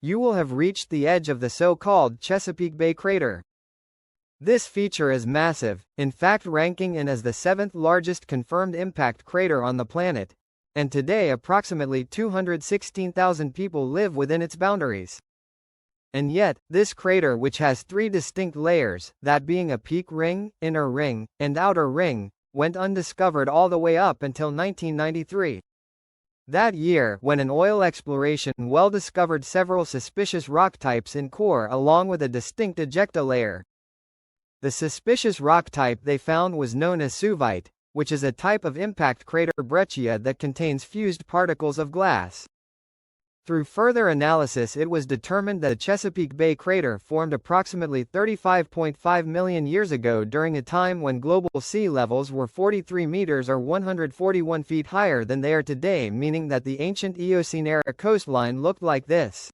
you will have reached the edge of the so-called Chesapeake Bay Crater. This feature is massive, in fact ranking in as the 7th largest confirmed impact crater on the planet, and today approximately 216,000 people live within its boundaries. And yet, this crater, which has 3 distinct layers, that being a peak ring, inner ring, and outer ring, went undiscovered all the way up until 1993. That year, when an oil exploration well discovered several suspicious rock types in core along with a distinct ejecta layer. The suspicious rock type they found was known as suvite, which is a type of impact crater breccia that contains fused particles of glass. Through further analysis, it was determined that the Chesapeake Bay Crater formed approximately 35.5 million years ago during a time when global sea levels were 43 meters or 141 feet higher than they are today, meaning that the ancient Eocene-era coastline looked like this.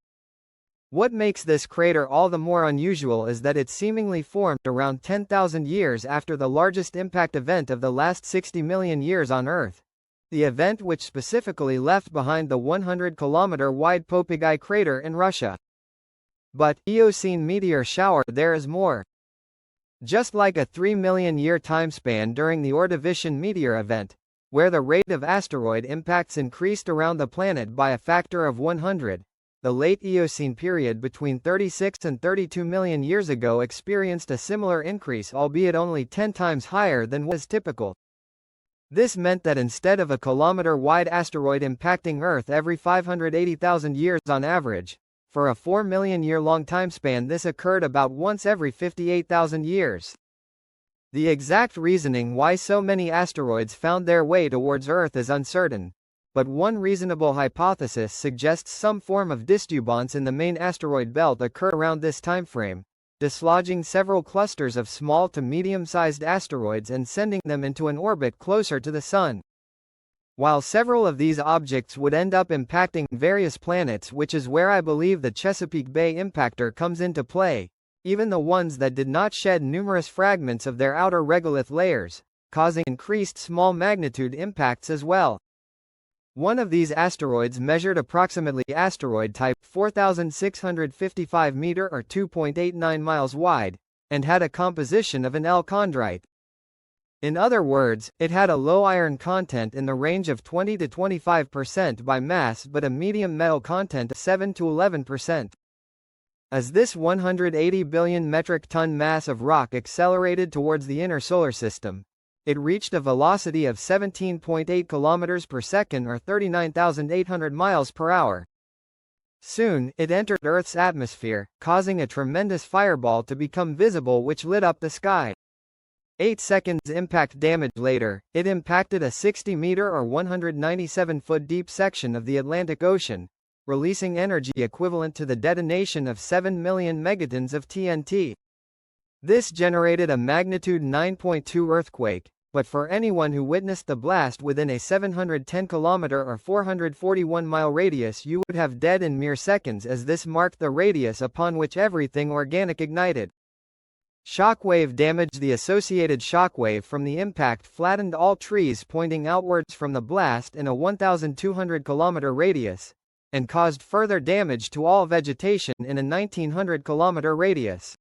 What makes this crater all the more unusual is that it seemingly formed around 10,000 years after the largest impact event of the last 60 million years on Earth. The event which specifically left behind the 100-kilometer-wide Popigai crater in Russia. But, Eocene meteor shower, there is more. Just like a 3 million-year timespan during the Ordovician meteor event, where the rate of asteroid impacts increased around the planet by a factor of 100, the late Eocene period between 36 and 32 million years ago experienced a similar increase, albeit only 10 times higher than was typical. This meant that instead of a kilometer-wide asteroid impacting Earth every 580,000 years on average, for a 4 million-year-long timespan this occurred about once every 58,000 years. The exact reasoning why so many asteroids found their way towards Earth is uncertain, but one reasonable hypothesis suggests some form of disturbance in the main asteroid belt occurred around this timeframe, dislodging several clusters of small to medium-sized asteroids and sending them into an orbit closer to the Sun. While several of these objects would end up impacting various planets, which is where I believe the Chesapeake Bay impactor comes into play, even the ones that did not shed numerous fragments of their outer regolith layers, causing increased small magnitude impacts as well. One of these asteroids measured approximately asteroid type 4,655 meter or 2.89 miles wide, and had a composition of an L-chondrite. In other words, it had a low iron content in the range of 20 to 25% by mass but a medium metal content of 7 to 11%. As this 180 billion metric ton mass of rock accelerated towards the inner solar system, it reached a velocity of 17.8 kilometers per second or 39,800 miles per hour. Soon, it entered Earth's atmosphere, causing a tremendous fireball to become visible which lit up the sky. 8 seconds impact damage later, it impacted a 60-meter or 197-foot deep section of the Atlantic Ocean, releasing energy equivalent to the detonation of 7 million megatons of TNT. This generated a magnitude 9.2 earthquake, but for anyone who witnessed the blast within a 710-kilometer or 441-mile radius, you would have dead in mere seconds, as this marked the radius upon which everything organic ignited. Shockwave damage. The associated shockwave from the impact flattened all trees pointing outwards from the blast in a 1,200-kilometer radius, and caused further damage to all vegetation in a 1,900-kilometer radius.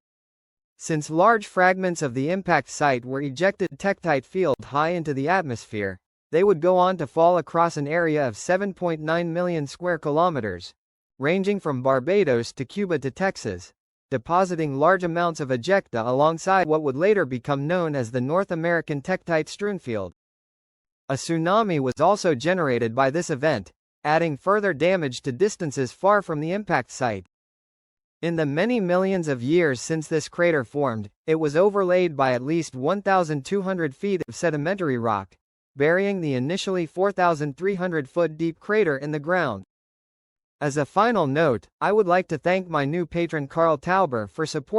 Since large fragments of the impact site were ejected tektite field high into the atmosphere, they would go on to fall across an area of 7.9 million square kilometers, ranging from Barbados to Cuba to Texas, depositing large amounts of ejecta alongside what would later become known as the North American tektite strewn field. A tsunami was also generated by this event, adding further damage to distances far from the impact site. In the many millions of years since this crater formed, it was overlaid by at least 1,200 feet of sedimentary rock, burying the initially 4,300-foot deep crater in the ground. As a final note, I would like to thank my new patron Carl Tauber for supporting